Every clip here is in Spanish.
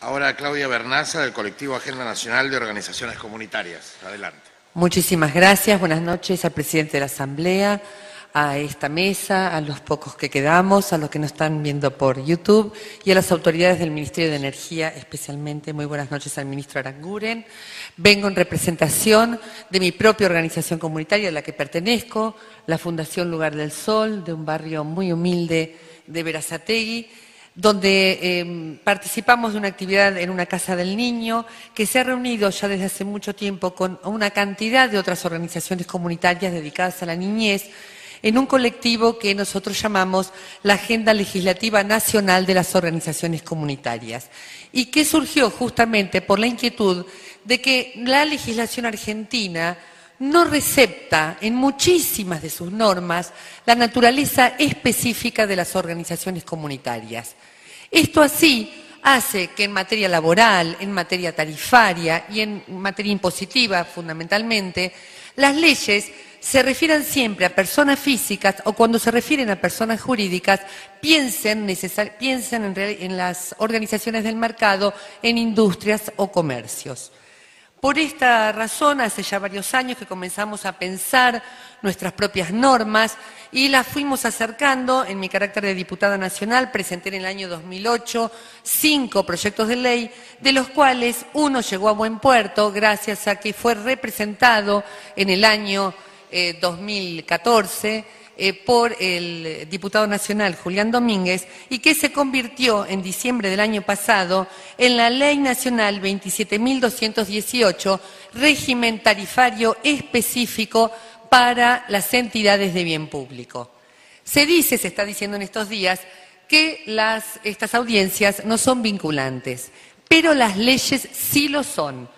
Ahora Claudia Bernaza, del colectivo Agenda Nacional de Organizaciones Comunitarias. Adelante. Muchísimas gracias. Buenas noches al presidente de la Asamblea, a esta mesa, a los pocos que quedamos, a los que nos están viendo por YouTube y a las autoridades del Ministerio de Energía, especialmente. Muy buenas noches al ministro Aranguren. Vengo en representación de mi propia organización comunitaria a la que pertenezco, la Fundación Lugar del Sol, de un barrio muy humilde de Berazategui, donde participamos de una actividad en una casa del niño que se ha reunido ya desde hace mucho tiempo con una cantidad de otras organizaciones comunitarias dedicadas a la niñez en un colectivo que nosotros llamamos la Agenda Legislativa Nacional de las Organizaciones Comunitarias y que surgió justamente por la inquietud de que la legislación argentina no recepta en muchísimas de sus normas la naturaleza específica de las organizaciones comunitarias. Esto así hace que en materia laboral, en materia tarifaria y en materia impositiva fundamentalmente, las leyes se refieran siempre a personas físicas o cuando se refieren a personas jurídicas piensen en las organizaciones del mercado, en industrias o comercios. Por esta razón, hace ya varios años que comenzamos a pensar nuestras propias normas y las fuimos acercando. En mi carácter de diputada nacional presenté en el año 2008 5 proyectos de ley, de los cuales uno llegó a buen puerto gracias a que fue representado en el año 2014 por el diputado nacional Julián Domínguez y que se convirtió en diciembre del año pasado en la Ley Nacional 27.218, régimen tarifario específico para las entidades de bien público. Se está diciendo en estos días, que estas audiencias no son vinculantes, pero las leyes sí lo son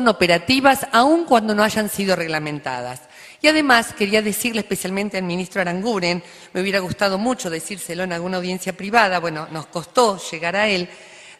operativas aun cuando no hayan sido reglamentadas. Y además quería decirle especialmente al ministro Aranguren, me hubiera gustado mucho decírselo en alguna audiencia privada, bueno, nos costó llegar a él,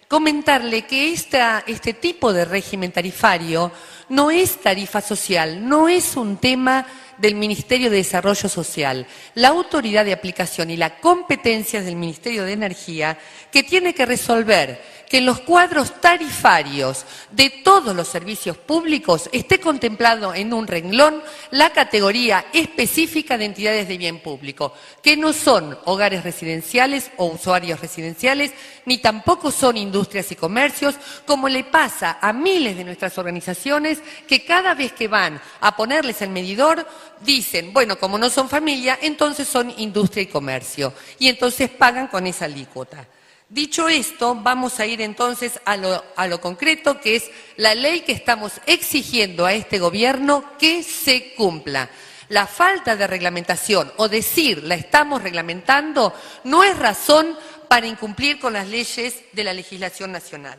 comentarle que este tipo de régimen tarifario no es tarifa social, no es un tema del Ministerio de Desarrollo Social. La autoridad de aplicación y la competencia es del Ministerio de Energía, que tiene que resolver que en los cuadros tarifarios de todos los servicios públicos esté contemplado en un renglón la categoría específica de entidades de bien público, que no son hogares residenciales o usuarios residenciales, ni tampoco son industrias y comercios, como le pasa a miles de nuestras organizaciones que cada vez que van a ponerles el medidor dicen, bueno, como no son familia, entonces son industria y comercio, y entonces pagan con esa alícuota. Dicho esto, vamos a ir entonces a lo concreto, que es la ley que estamos exigiendo a este gobierno que se cumpla. La falta de reglamentación o decir la estamos reglamentando no es razón para incumplir con las leyes de la legislación nacional.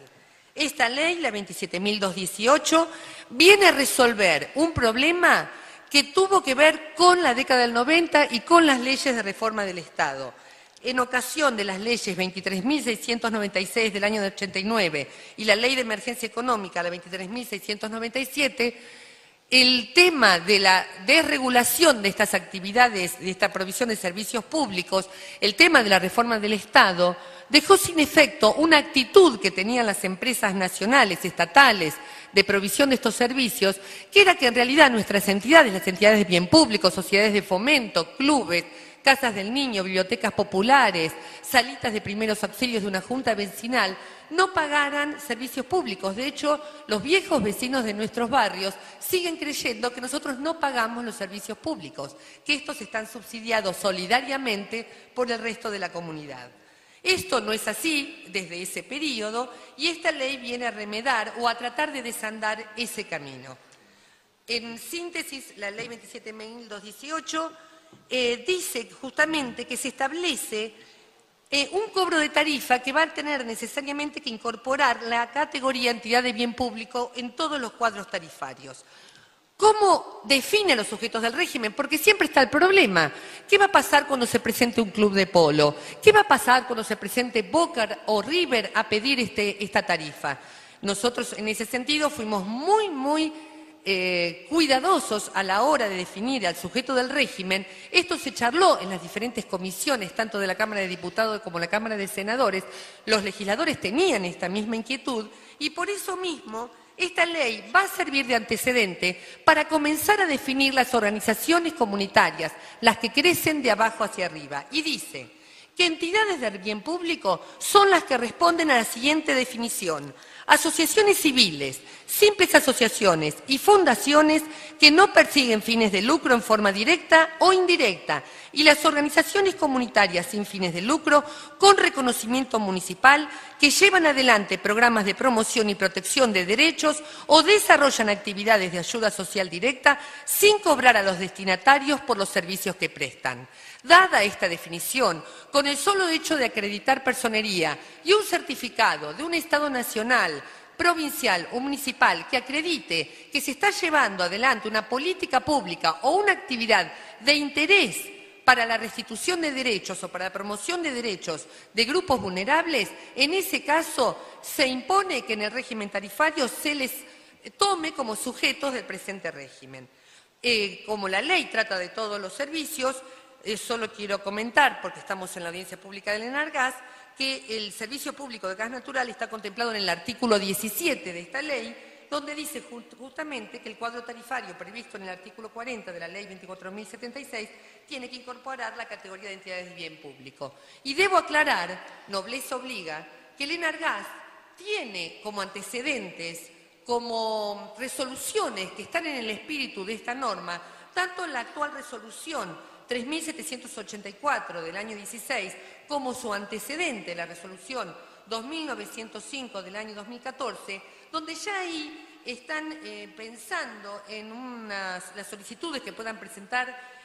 Esta ley, la 27.218, viene a resolver un problema que tuvo que ver con la década del 90 y con las leyes de reforma del Estado. En ocasión de las leyes 23.696 del año 89 y la Ley de Emergencia Económica, la 23.697, el tema de la desregulación de estas actividades, de esta provisión de servicios públicos, el tema de la reforma del Estado, dejó sin efecto una actitud que tenían las empresas nacionales, estatales, de provisión de estos servicios, que era que en realidad nuestras entidades, las entidades de bien público, sociedades de fomento, clubes, casas del niño, bibliotecas populares, salitas de primeros auxilios de una junta vecinal, no pagaran servicios públicos. De hecho, los viejos vecinos de nuestros barrios siguen creyendo que nosotros no pagamos los servicios públicos, que estos están subsidiados solidariamente por el resto de la comunidad. Esto no es así desde ese periodo y esta ley viene a remedar o a tratar de desandar ese camino. En síntesis, la ley 27.218 dice justamente que se establece un cobro de tarifa que va a tener necesariamente que incorporar la categoría entidad de bien público en todos los cuadros tarifarios. ¿Cómo define a los sujetos del régimen? Porque siempre está el problema. ¿Qué va a pasar cuando se presente un club de polo? ¿Qué va a pasar cuando se presente Boca o River a pedir esta tarifa? Nosotros en ese sentido fuimos muy cuidadosos a la hora de definir al sujeto del régimen. Esto se charló en las diferentes comisiones, tanto de la Cámara de Diputados como la Cámara de Senadores. Los legisladores tenían esta misma inquietud y por eso mismo esta ley va a servir de antecedente para comenzar a definir las organizaciones comunitarias, las que crecen de abajo hacia arriba. Y dice que entidades del bien público son las que responden a la siguiente definición: asociaciones civiles, simples asociaciones y fundaciones que no persiguen fines de lucro en forma directa o indirecta, y las organizaciones comunitarias sin fines de lucro con reconocimiento municipal que llevan adelante programas de promoción y protección de derechos o desarrollan actividades de ayuda social directa sin cobrar a los destinatarios por los servicios que prestan. Dada esta definición, con el solo hecho de acreditar personería y un certificado de un Estado nacional, provincial o municipal que acredite que se está llevando adelante una política pública o una actividad de interés para la restitución de derechos o para la promoción de derechos de grupos vulnerables, en ese caso se impone que en el régimen tarifario se les tome como sujetos del presente régimen. Como la ley trata de todos los servicios, solo quiero comentar, porque estamos en la audiencia pública del Enargas, que el servicio público de gas natural está contemplado en el artículo 17 de esta ley, donde dice justamente que el cuadro tarifario previsto en el artículo 40 de la ley 24.076 tiene que incorporar la categoría de entidades de bien público. Y debo aclarar, nobleza obliga, que el Enargas tiene como antecedentes, como resoluciones que están en el espíritu de esta norma, tanto en la actual resolución 3.784 del año 16, como su antecedente, la resolución 2.905 del año 2014, donde ya ahí están pensando en las solicitudes que puedan presentar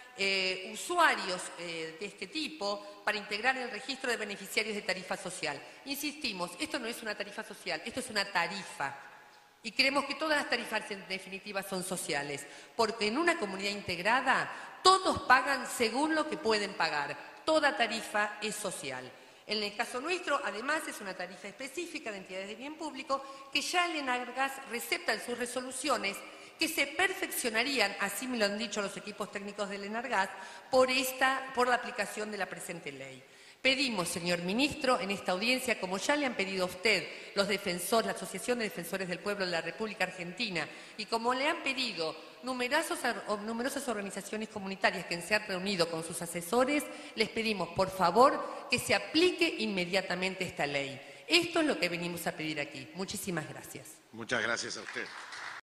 usuarios de este tipo para integrar el registro de beneficiarios de tarifa social. Insistimos, esto no es una tarifa social, esto es una tarifa. Y creemos que todas las tarifas en definitiva son sociales, porque en una comunidad integrada todos pagan según lo que pueden pagar. Toda tarifa es social. En el caso nuestro, además, es una tarifa específica de entidades de bien público que ya el Enargas recepta en sus resoluciones, que se perfeccionarían, así me lo han dicho los equipos técnicos del Enargas, por la aplicación de la presente ley. Pedimos, señor ministro, en esta audiencia, como ya le han pedido a usted los defensores, la Asociación de Defensores del Pueblo de la República Argentina, y como le han pedido numerosas organizaciones comunitarias que se han reunido con sus asesores, les pedimos, por favor, que se aplique inmediatamente esta ley. Esto es lo que venimos a pedir aquí. Muchísimas gracias. Muchas gracias a usted.